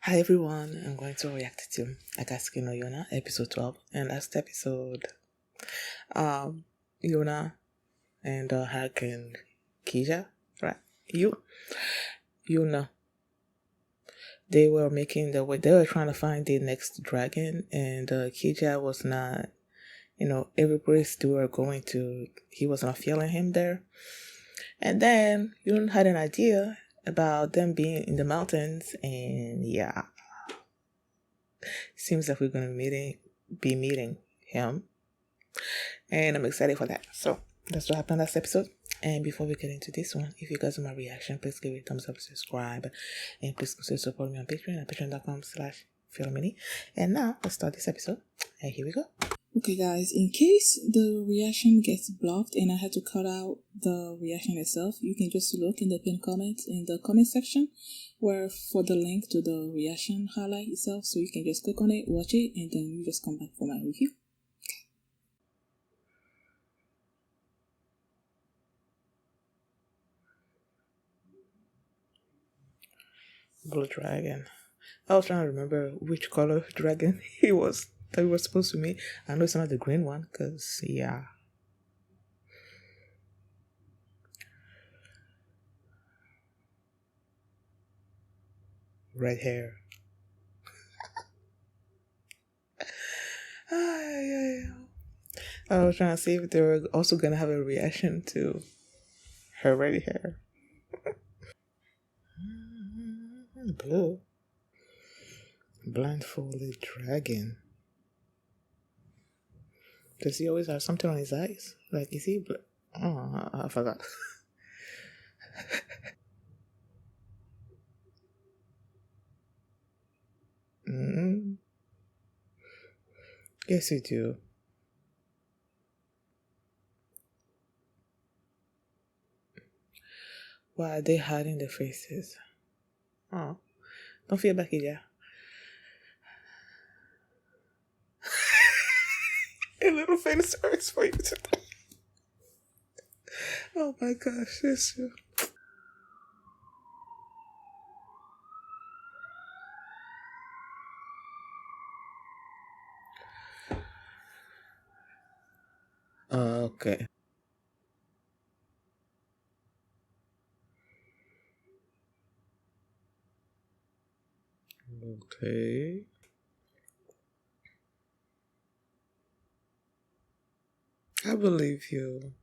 Hi everyone, I'm going to react to Akatsuki no Yona, episode 12. And last episode, um, Yona and Hack and Kija, right? Yuna, they were making the way, they were trying to find the next dragon, and Kija was not, every place they were going to, he was not feeling him there. And then Yuna had an idea about them being in the mountains, and yeah, seems like we're gonna be meeting him, and I'm excited for that. So that's what happened last episode. And before we get into this one, if you guys want my reaction, please give it a thumbs up, subscribe, and please consider supporting me on Patreon at patreon.com/filmmini. And now let's start this episode. And here we go. Okay guys, in case the reaction gets blocked and I had to cut out the reaction itself, you can just look in the pinned comments in the comment section where for the link to the reaction highlight itself, so you can just click on it, watch it, and then you just come back for my review. Blue dragon. I was trying to remember which color dragon that he was supposed to meet. I know it's not the green one, cause yeah. Red hair. I was trying to see if they were also gonna have a reaction to her red hair. Blue. Blindfolded dragon. Does he always have something on his eyes? Like, is he? Oh, I forgot. Yes, you do. Why are they hiding their faces? Oh, don't feel bad, yeah. A little fan service for you today. Oh my gosh, this you. Okay. Okay. I believe you.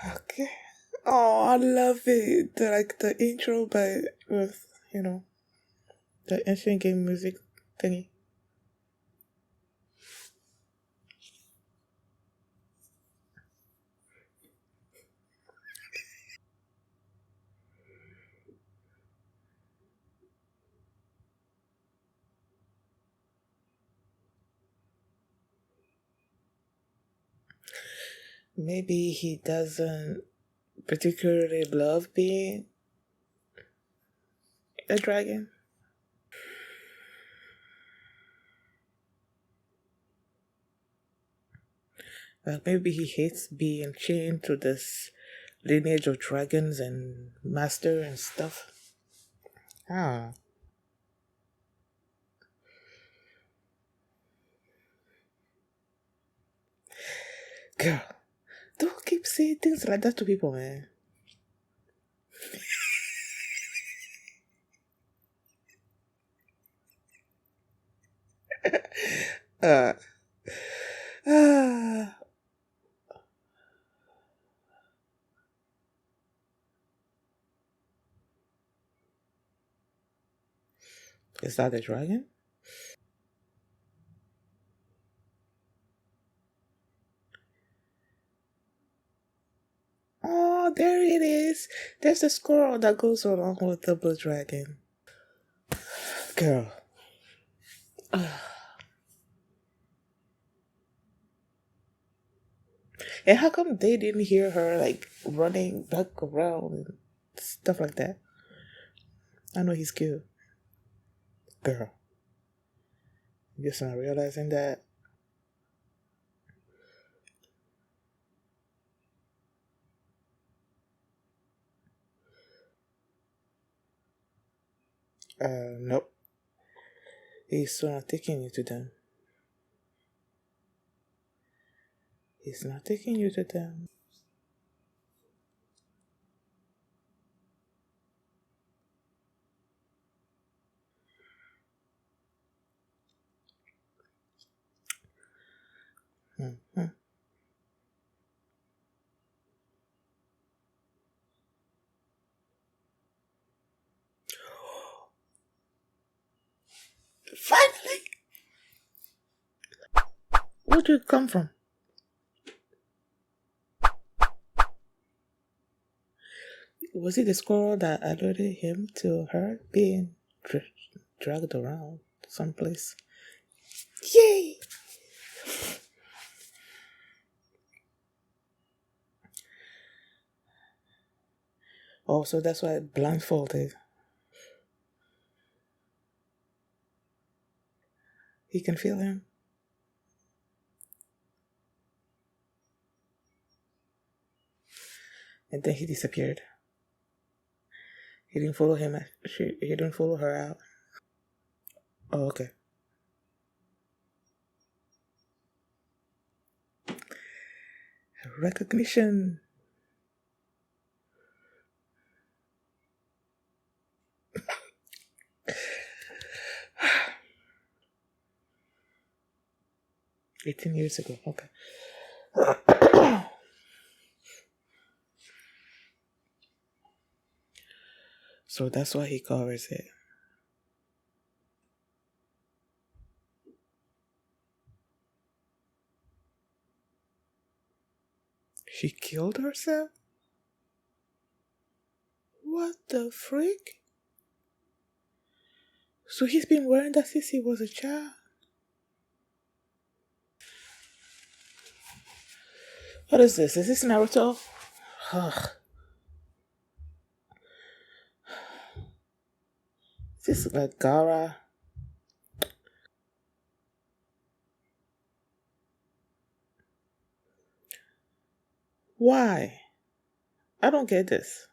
Okay. Oh, I love it. The intro, but with the ancient game music thingy. Maybe he doesn't particularly love being a dragon. Maybe he hates being chained to this lineage of dragons and master and stuff. Ah. Girl, don't keep saying things like that to people, man. uh, ah. Is that a dragon? Oh, there it is. There's a squirrel that goes along with the blue dragon. Girl. And how come they didn't hear her like running back around and stuff like that? I know he's cute. Girl. Just not realizing that. Nope. He's still not taking you to them. He's not taking you to them. Mm-hmm. Finally! Where'd you come from? Was it the squirrel that alerted him to her being dragged around someplace? Yay! Oh, so that's why blindfolded. He can feel him. And then he disappeared. He didn't follow him. He didn't follow her out. Oh, okay. Recognition. 18 years ago. Okay. So that's why he covers it. She killed herself? What the freak? So he's been wearing that since he was a child? What is this? Is this Naruto? Ugh. Is this like Gara? Why? I don't get this.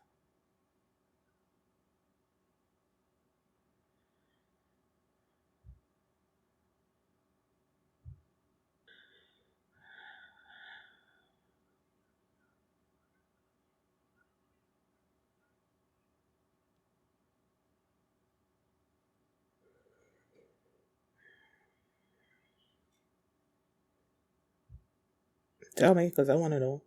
Tell me, because I want to know.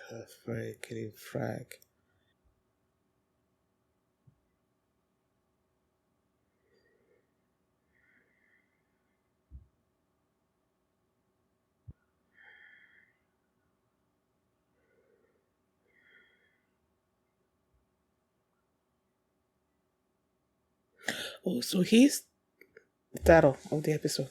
The freaking frag. Oh, so he's the title of the episode.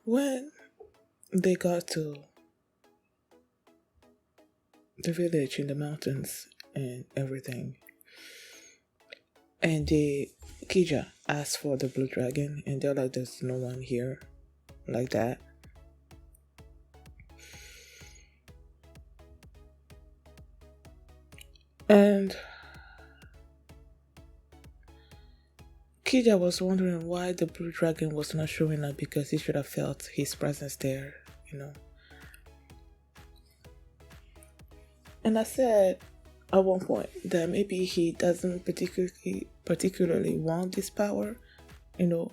When they got to the village in the mountains and everything, and they Kija asked for the blue dragon, and they're like, "There's no one here like that." And Kija was wondering why the blue dragon was not showing up because he should have felt his presence there, you know. And I said at one point that maybe he doesn't particularly want this power, you know.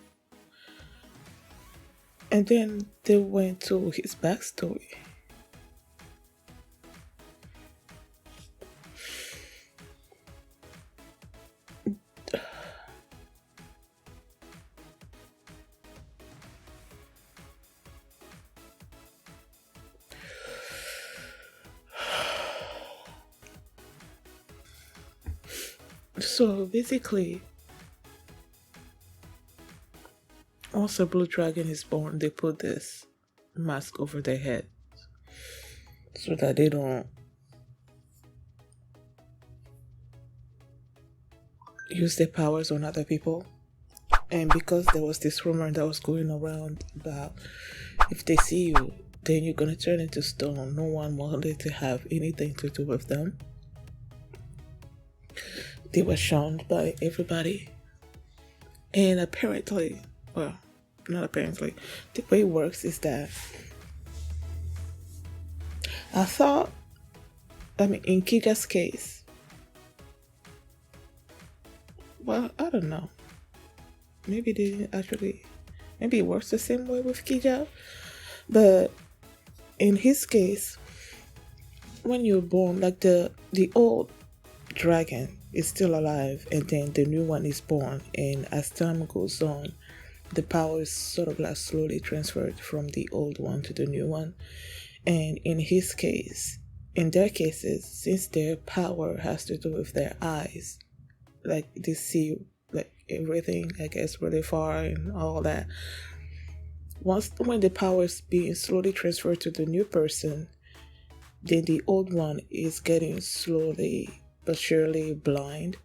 And then they went to his backstory. So basically, once a blue dragon is born, they put this mask over their head so that they don't use their powers on other people. And because there was this rumor that was going around about if they see you, then you're gonna turn into stone. No one wanted to have anything to do with them. They were shunned by everybody. And apparently, well, not apparently, the way it works is that I thought, in Kija's case, well, I don't know. Maybe they didn't actually, maybe it works the same way with Kija. But in his case, when you're born, like the old dragon is still alive and then the new one is born, and as time goes on the power is sort of like slowly transferred from the old one to the new one. And in his case, in their cases, since their power has to do with their eyes, like they see like everything, I guess, really far and all that, when the power is being slowly transferred to the new person, then the old one is getting slowly but surely blind.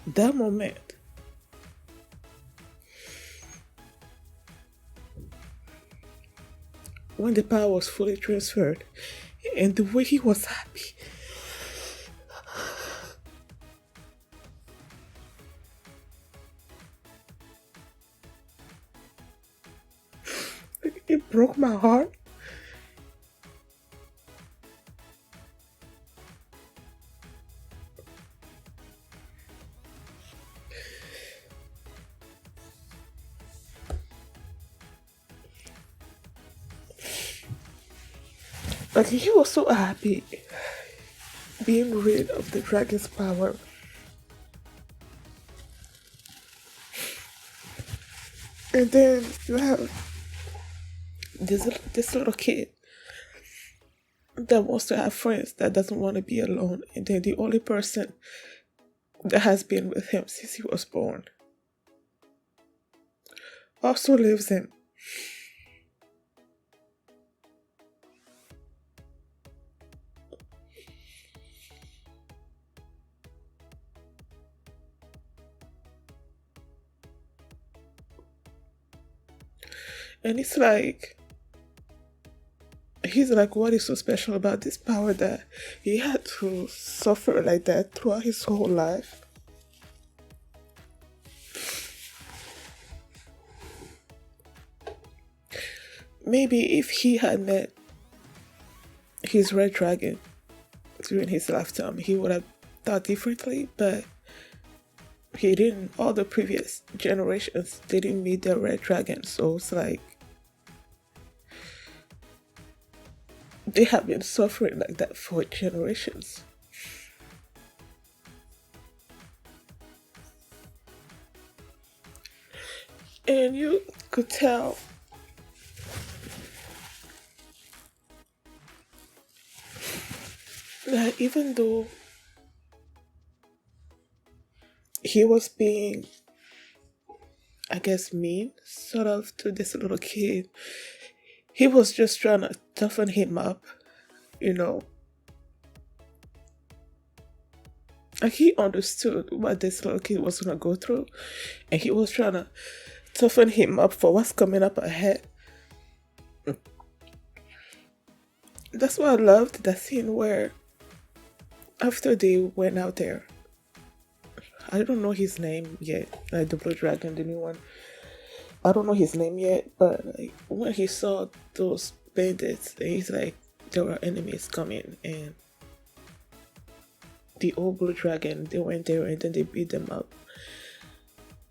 That moment, when the power was fully transferred, and the way he was happy, it broke my heart. Like, he was so happy being rid of the dragon's power. And then you have this little kid that wants to have friends, that doesn't want to be alone. And then the only person that has been with him since he was born also leaves him. And it's like, he's like, what is so special about this power that he had to suffer like that throughout his whole life? Maybe if he had met his red dragon during his lifetime, he would have thought differently, but he didn't. All the previous generations didn't meet their red dragon, so it's like they have been suffering like that for generations. And you could tell that even though he was being, I guess, mean, sort of, to this little kid, he was just trying to toughen him up, you know. Like, he understood what this little kid was gonna go through, and he was trying to toughen him up for what's coming up ahead. That's why I loved that scene where, after they went out there, I don't know his name yet, like the Blue Dragon, the new one. I don't know his name yet, but like, when he saw those bandits, and he's like, there were enemies coming, and the old Blue Dragon, they went there and then they beat them up.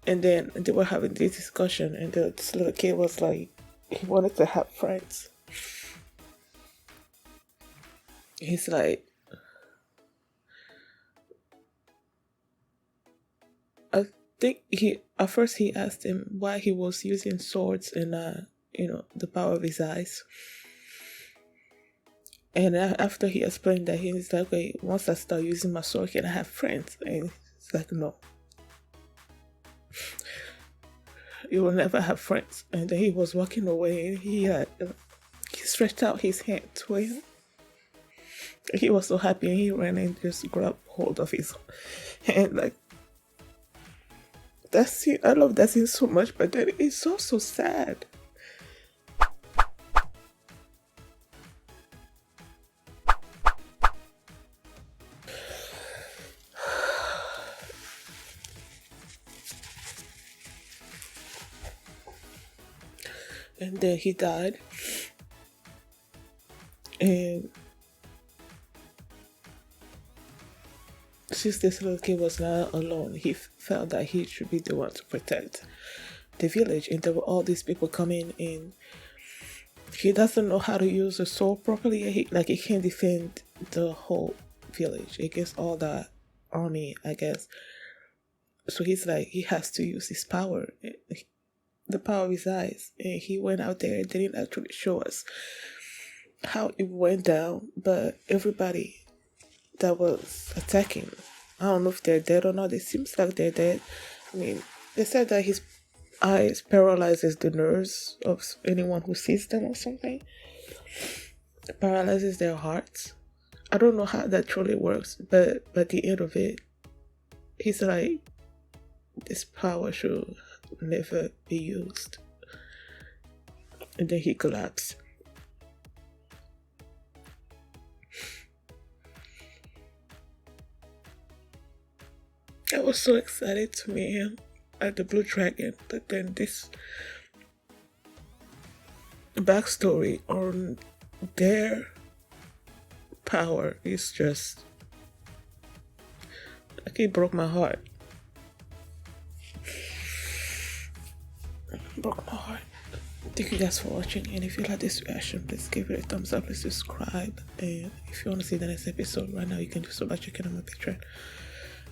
And then they were having this discussion, and this little kid was like, he wanted to have friends. He's like, I think at first he asked him why he was using swords and the power of his eyes. And after he explained that, he's like, okay, once I start using my sword, can I have friends? And he's like, no. You will never have friends. And then he was walking away, and he stretched out his hand to him. He was so happy, and he ran and just grabbed hold of his hand. Like, that scene, I love that scene so much, but then it's so sad. And then he died. And since this little kid was not alone, he felt that he should be the one to protect the village. And there were all these people coming in. He doesn't know how to use a sword properly. He can't defend the whole village against all that army, I guess. So he's like, he has to use his power, the power of his eyes. And he went out there and didn't actually show us how it went down, but everybody that was attacking, I don't know if they're dead or not. It seems like they're dead. I mean, they said that his eyes paralyzes the nerves of anyone who sees them or something. It paralyzes their hearts. I don't know how that truly works, but at the end of it, he's like, this power should never be used. And then he collapsed. I was so excited to meet him at the Blue Dragon, but then this backstory on their power is just, like, it broke my heart. Broke my heart. Thank you guys for watching, and if you like this reaction, please give it a thumbs up, please subscribe, and if you want to see the next episode right now, you can do so by checking out my Patreon.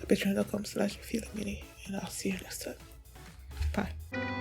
Patreon.com/feelingmini, and I'll see you next time. Bye.